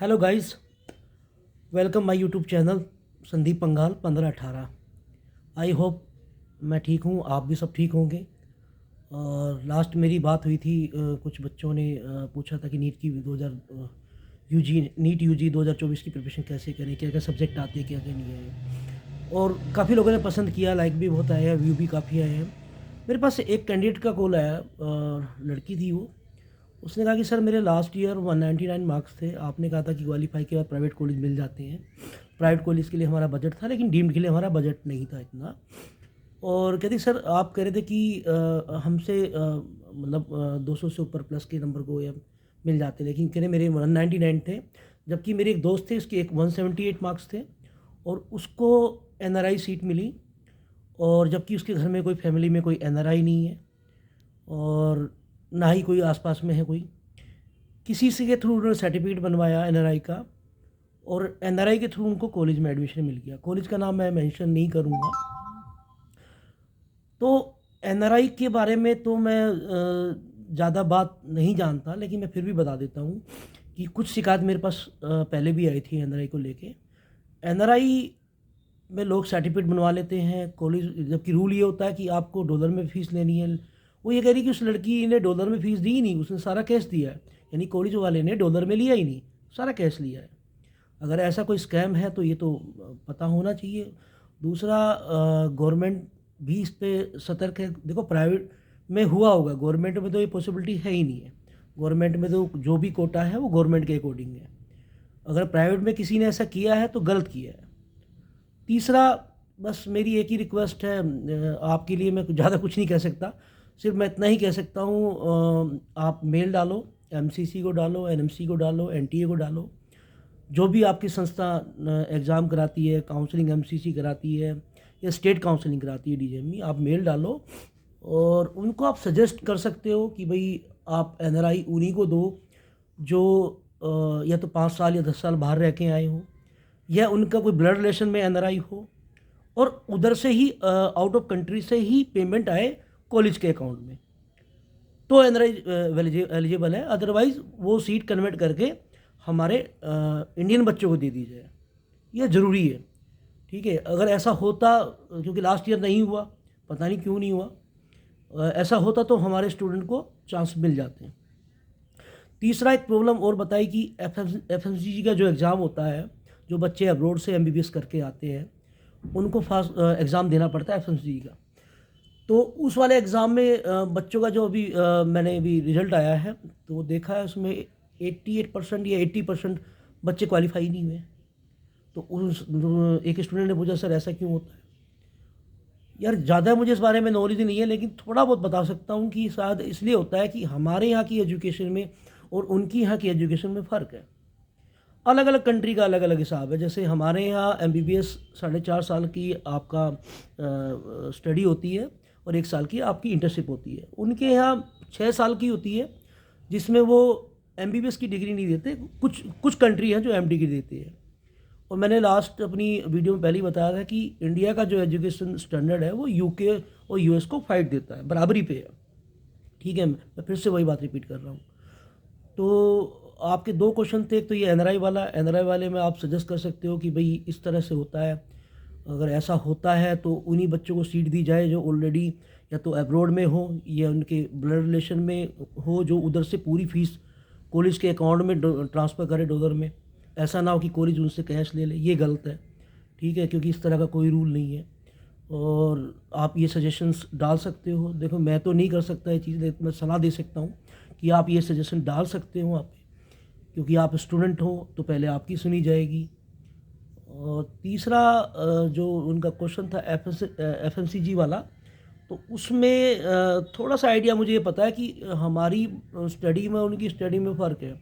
Hello guys, welcome my YouTube channel Sandeep पंगाल 1518। I hope मैं ठीक हूँ, आप भी सब ठीक होंगे। और लास्ट मेरी बात हुई थी, कुछ बच्चों ने पूछा था कि नीट की 2000 यूजी नीट यूजी 2024 की प्रिपरेशन कैसे करें, क्या क्या सब्जेक्ट आते हैं, क्या क्या नहीं है। और काफ़ी लोगों ने पसंद किया, लाइक भी बहुत आया है, व्यू भी काफ़ी आए हैं। मेरे पास एक कैंडिडेट का कॉल आया, लड़की थी वो। उसने कहा कि सर मेरे लास्ट ईयर 199 मार्क्स थे, आपने कहा था कि क्वालीफाई के बाद प्राइवेट कॉलेज मिल जाते हैं। प्राइवेट कॉलेज के लिए हमारा बजट था, लेकिन डीम्ड के लिए हमारा बजट नहीं था इतना। और कहती सर आप कह रहे थे कि हमसे मतलब 200 से ऊपर प्लस के नंबर को या मिल जाते, लेकिन कह रहे मेरे 199 थे। जबकि मेरे एक दोस्त थे, उसके एक 178 मार्क्स थे और उसको एनआरआई सीट मिली। और जबकि उसके घर में कोई फैमिली में कोई एनआरआई नहीं है और ना ही कोई आसपास में है कोई। किसी से के थ्रू उन्होंने सर्टिफिकेट बनवाया एनआरआई का, और एनआरआई के थ्रू उनको कॉलेज में एडमिशन मिल गया। कॉलेज का नाम मैं मेंशन नहीं करूँगा। तो एनआरआई के बारे में तो मैं ज़्यादा बात नहीं जानता, लेकिन मैं फिर भी बता देता हूँ कि कुछ शिकायत मेरे पास पहले भी आई थी एनआरआई को लेके। एनआरआई में लोग सर्टिफिकेट बनवा लेते हैं कॉलेज, जबकि रूल ये होता है कि आपको डॉलर में फ़ीस लेनी है। वो ये कह रही कि उस लड़की ने डॉलर में फ़ीस दी ही नहीं, उसने सारा कैश दिया है। यानी कॉलेज वाले ने डॉलर में लिया ही नहीं, सारा कैश लिया है। अगर ऐसा कोई स्कैम है तो ये तो पता होना चाहिए। दूसरा, गवर्नमेंट भी इस पे सतर्क है। देखो प्राइवेट में हुआ होगा, गवर्नमेंट में तो ये पॉसिबिलिटी है ही नहीं है। गवर्नमेंट में तो जो भी कोटा है वो गवर्नमेंट के अकॉर्डिंग है। अगर प्राइवेट में किसी ने ऐसा किया है तो गलत किया है। तीसरा, बस मेरी एक ही रिक्वेस्ट है, आपके लिए मैं ज़्यादा कुछ नहीं कह सकता। सिर्फ मैं इतना ही कह सकता हूँ, आप मेल डालो, एमसीसी को डालो, एनएमसी को डालो, एनटीए को डालो। जो भी आपकी संस्था एग्ज़ाम कराती है, काउंसलिंग एमसीसी कराती है या स्टेट काउंसलिंग कराती है डीजीएमई, आप मेल डालो और उनको आप सजेस्ट कर सकते हो कि भाई आप एनआरआई उन्हीं को दो जो या तो 5 साल या 10 साल बाहर रह के आए हों, या उनका कोई ब्लड रिलेशन में एनआरआई हो, और उधर से ही आउट ऑफ कंट्री से ही पेमेंट आए कॉलेज के अकाउंट में, तो एनआरआई एलिजिबल है। अदरवाइज़ वो सीट कन्वर्ट करके हमारे इंडियन बच्चों को दे दी जाए, यह ज़रूरी है। ठीक है, अगर ऐसा होता, क्योंकि लास्ट ईयर नहीं हुआ, पता नहीं क्यों नहीं हुआ, ऐसा होता तो हमारे स्टूडेंट को चांस मिल जाते हैं। तीसरा एक प्रॉब्लम और बताई कि एफएमसीजी का जो एग्ज़ाम होता है, जो बच्चे अब्रोड से एमबीबीएस करके आते हैं उनको फास्ट एग्ज़ाम देना पड़ता है एफएमसीजी का। तो उस वाले एग्ज़ाम में बच्चों का जो अभी मैंने अभी रिजल्ट आया है तो देखा है उसमें 88% या 80% बच्चे क्वालिफाई नहीं हुए। तो उस एक स्टूडेंट ने पूछा सर ऐसा क्यों होता है। यार ज़्यादा मुझे इस बारे में नॉलेज नहीं है, लेकिन थोड़ा बहुत बता सकता हूँ कि शायद इसलिए होता है कि हमारे यहाँ की एजुकेशन में और उनकी यहाँ की एजुकेशन में फ़र्क है। अलग अलग कंट्री का अलग अलग हिसाब है। जैसे हमारे यहाँ एमबीबीएस 4.5 साल की आपका स्टडी होती है और 1 साल की आपकी इंटर्नशिप होती है। उनके यहाँ 6 साल की होती है, जिसमें वो एमबीबीएस की डिग्री नहीं देते। कुछ कुछ कंट्री हैं जो एमडी की देती है। और मैंने लास्ट अपनी वीडियो में पहले ही बताया था कि इंडिया का जो एजुकेशन स्टैंडर्ड है वो यूके और यूएस को फाइट देता है, बराबरी पे है। ठीक है, मैं फिर से वही बात रिपीट कर रहा हूँ। तो आपके दो क्वेश्चन थे, एक तो ये एनआरआई वाला। एनआरआई वाले में आप सजेस्ट कर सकते हो कि भाई इस तरह से होता है। अगर ऐसा होता है तो उन्हीं बच्चों को सीट दी जाए जो ऑलरेडी या तो अब्रॉड में हो या उनके ब्लड रिलेशन में हो, जो उधर से पूरी फीस कॉलेज के अकाउंट में ट्रांसफ़र करे डॉलर में। ऐसा ना हो कि कॉलेज उनसे कैश ले ले, ये गलत है। ठीक है, क्योंकि इस तरह का कोई रूल नहीं है। और आप ये सजेशंस डाल सकते हो। देखो मैं तो नहीं कर सकता ये चीज़, लेकिन मैं सलाह दे सकता हूँ कि आप ये सजेशन डाल सकते हो आप, क्योंकि आप स्टूडेंट हो तो पहले आपकी सुनी जाएगी। और तीसरा, जो उनका क्वेश्चन था एफएमसीजी वाला, तो उसमें थोड़ा सा आइडिया मुझे ये पता है कि हमारी स्टडी में उनकी स्टडी में फ़र्क है।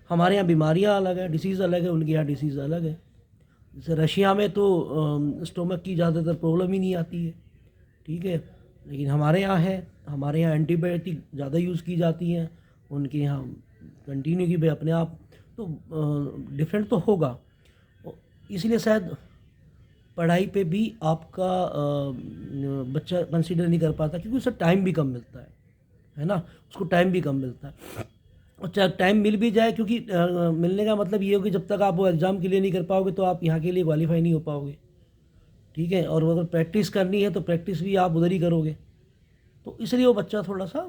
हमारे यहाँ बीमारियाँ अलग है, डिसीज़ अलग है, उनके यहाँ डिसीज़ अलग है। जैसे रशिया में तो स्टोमक की ज़्यादातर प्रॉब्लम ही नहीं आती है। ठीक है, लेकिन हमारे यहाँ है, हमारे यहाँ एंटीबायोटिक ज़्यादा यूज़ की जाती हैं, उनके यहाँ कंटिन्यू की भाई अपने आप। तो डिफरेंट तो होगा, इसलिए शायद पढ़ाई पे भी आपका बच्चा कंसीडर नहीं कर पाता, क्योंकि उसे टाइम भी कम मिलता है ना, उसको टाइम भी कम मिलता है। और चाहे टाइम मिल भी जाए, क्योंकि मिलने का मतलब ये हो कि जब तक आप वो एग्ज़ाम क्लियर नहीं कर पाओगे तो आप यहाँ के लिए क्वालिफाई नहीं हो पाओगे। ठीक है, और अगर प्रैक्टिस करनी है तो प्रैक्टिस भी आप उधर ही करोगे। तो इसलिए वो बच्चा थोड़ा सा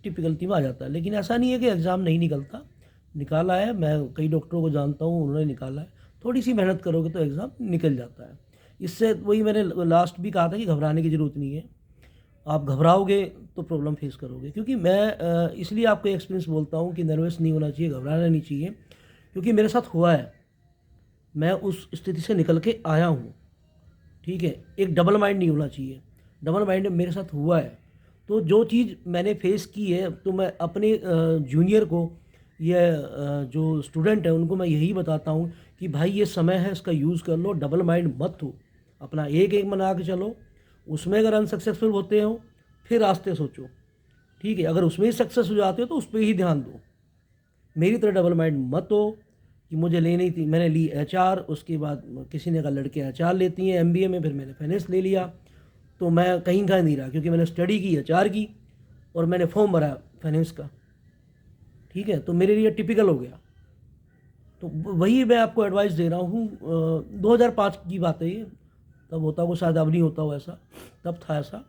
टिपिकलिटी में आ जाता है। लेकिन ऐसा नहीं है कि एग्ज़ाम नहीं निकलता, निकाला है। मैं कई डॉक्टरों को जानता हूँ, उन्होंने निकाला है। थोड़ी सी मेहनत करोगे तो एग्ज़ाम निकल जाता है। इससे वही मैंने लास्ट भी कहा था कि घबराने की ज़रूरत नहीं है। आप घबराओगे तो प्रॉब्लम फेस करोगे। क्योंकि मैं इसलिए आपको एक्सपीरियंस बोलता हूँ कि नर्वस नहीं होना चाहिए, घबराना नहीं चाहिए, क्योंकि मेरे साथ हुआ है। मैं उस स्थिति से निकल के आया हूँ। ठीक है, एक डबल माइंड नहीं होना चाहिए। डबल माइंड मेरे साथ हुआ है। तो जो चीज़ मैंने फेस की है, तो मैं अपने जूनियर को या जो स्टूडेंट है उनको मैं यही बताता हूँ कि भाई ये समय है, इसका यूज़ कर लो, डबल माइंड मत हो, अपना एक एक बना के चलो। उसमें अगर अनसक्सेसफुल होते हो फिर रास्ते सोचो। ठीक है, अगर उसमें ही सक्सेस हो जाते हो तो उस पर ही ध्यान दो। मेरी तरह डबल माइंड मत हो कि मुझे लेनी थी, मैंने ली एचआर, उसके बाद किसी ने कहा लड़के एचआर लेती हैं एमबीए में, फिर मैंने फाइनेंस ले लिया। तो मैं कहीं का नहीं रहा, क्योंकि मैंने स्टडी की एचआर की और मैंने फॉर्म भरा फाइनेंस का। ठीक है, तो मेरे लिए टिपिकल हो गया। तो वही मैं आपको एडवाइस दे रहा हूँ। 2005 की बात है ये, तब होता हो शायद, अब नहीं होता हो ऐसा, तब था ऐसा।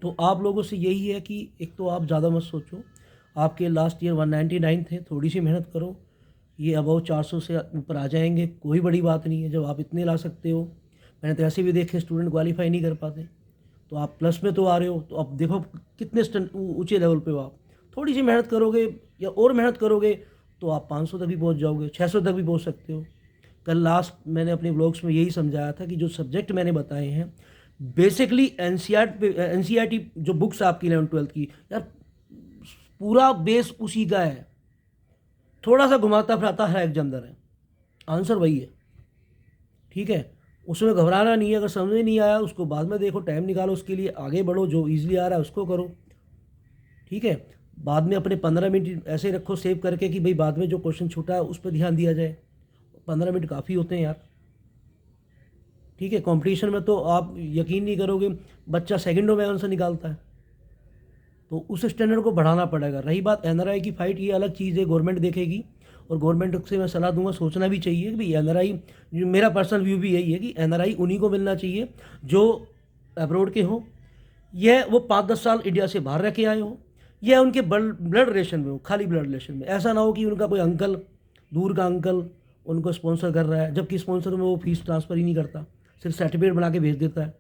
तो आप लोगों से यही है कि एक तो आप ज़्यादा मत सोचो। आपके लास्ट ईयर 199 थे, थोड़ी सी मेहनत करो, ये अबाउ 400 से ऊपर आ जाएंगे, कोई बड़ी बात नहीं है जब आप इतने ला सकते हो। मैंने तो ऐसे भी देखे स्टूडेंट क्वालिफाई नहीं कर पाते, तो आप प्लस में तो आ रहे हो। तो अब देखो कितने ऊंचे लेवल पे हो आप। थोड़ी सी मेहनत करोगे या और मेहनत करोगे तो आप 500 तक भी पहुंच जाओगे, 600 तक भी पहुंच सकते हो। कल लास्ट मैंने अपने ब्लॉग्स में यही समझाया था कि जो सब्जेक्ट मैंने बताए हैं बेसिकली एनसीईआरटी जो बुक्स आपकी 11th-12th की, यार पूरा बेस उसी का है। थोड़ा सा घुमाता फिराता है एग्जाम है, आंसर वही है। ठीक है, उसमें घबराना नहीं है। अगर समझ में नहीं आया उसको बाद में देखो, टाइम निकालो उसके लिए, आगे बढ़ो, जो ईजिली आ रहा है उसको करो। ठीक है, बाद में अपने 15 मिनट ऐसे रखो सेव करके कि भाई बाद में जो क्वेश्चन छूटा है उस पर ध्यान दिया जाए। 15 मिनट काफ़ी होते हैं यार। ठीक है, कंपटीशन में तो आप यकीन नहीं करोगे, बच्चा सेकंडों में आंसर निकालता है। तो उस स्टैंडर्ड को बढ़ाना पड़ेगा। रही बात एनआरआई की फ़ाइट, ये अलग चीज़ है, गवर्नमेंट देखेगी। और गवर्नमेंट से मैं सलाह दूंगा, सोचना भी चाहिए कि भाई एनआरआई, मेरा पर्सनल व्यू भी यही है कि एनआरआई उन्हीं को मिलना चाहिए जो अब्रॉड के हो, यह वो 5-10 साल इंडिया से बाहर रह के आए हो, यह उनके ब्लड रिलेशन में हो, खाली ब्लड रिलेशन में। ऐसा ना हो कि उनका कोई अंकल, दूर का अंकल उनको स्पॉन्सर कर रहा है, जबकि स्पॉन्सर में वो फीस ट्रांसफ़र ही नहीं करता, सिर्फ सर्टिफिकेट बना के भेज देता है।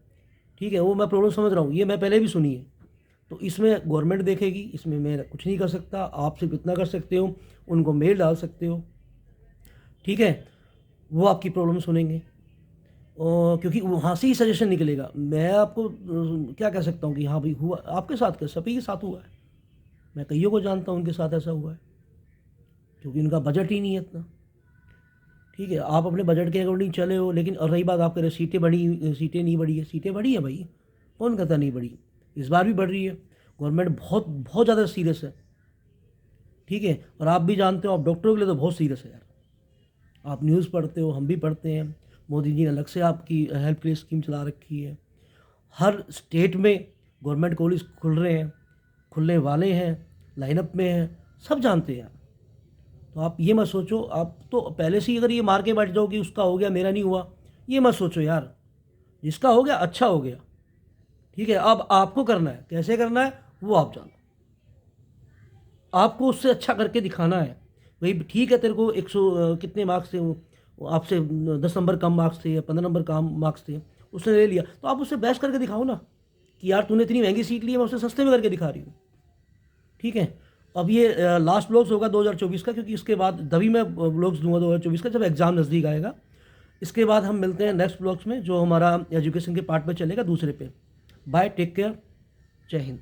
ठीक है, वो मैं प्रॉब्लम समझ रहा हूँ, ये मैं पहले भी सुनी है। तो इसमें गवर्नमेंट देखेगी, इसमें मैं कुछ नहीं कर सकता। आप सिर्फ इतना कर सकते हो, उनको मेल डाल सकते हो। ठीक है, वो आपकी प्रॉब्लम सुनेंगे, और क्योंकि वहाँ से ही सजेशन निकलेगा। मैं आपको क्या कह सकता हूँ कि हाँ भाई हुआ आपके साथ, क्या सभी के साथ हुआ है। मैं कईयों को जानता हूँ उनके साथ ऐसा हुआ है, क्योंकि उनका बजट ही नहीं है इतना। ठीक है, आप अपने बजट के अकॉर्डिंग चले हो, लेकिन और रही बात, आप कह रहे सीटें नहीं बढ़ी है, सीटें बढ़ी है भाई, कौन कहता नहीं बढ़ी, इस बार भी बढ़ रही है। गवर्नमेंट बहुत बहुत ज़्यादा सीरियस है। ठीक है, और आप भी जानते हो, आप डॉक्टरों के लिए तो बहुत सीरियस है यार। आप न्यूज़ पढ़ते हो, हम भी पढ़ते हैं, मोदी जी ने अलग से आपकी हेल्प के लिए स्कीम चला रखी है। हर स्टेट में गवर्नमेंट कॉलेज खुल रहे हैं, खुलने वाले हैं, लाइनअप में हैं, सब जानते हैं। तो आप ये मत सोचो, आप तो पहले से ही अगर ये मार के बैठ जाओ कि उसका हो गया मेरा नहीं हुआ, ये मत सोचो यार। जिसका हो गया अच्छा हो गया। ठीक है, अब आपको करना है, कैसे करना है वो आप जानो। आपको उससे अच्छा करके दिखाना है। भाई ठीक है, तेरे को 100 कितने मार्क्स थे, वो आपसे 10 नंबर कम मार्क्स थे या 15 नंबर कम मार्क्स थे, उसने ले लिया, तो आप उससे बेस्ट करके दिखाओ ना कि यार तूने इतनी महंगी सीट ली है, मैं उससे सस्ते में करके दिखा रही हूँ। ठीक है, अब ये लास्ट ब्लॉग्स होगा 2024 का, क्योंकि इसके बाद तभी मैं ब्लॉग्स दूंगा 2024 का, जब एग्ज़ाम नज़दीक आएगा। इसके बाद हम मिलते हैं नेक्स्ट ब्लॉग्स में, जो हमारा एजुकेशन के पार्ट पे चलेगा, दूसरे पे। बाय, टेक केयर, जय हिंद।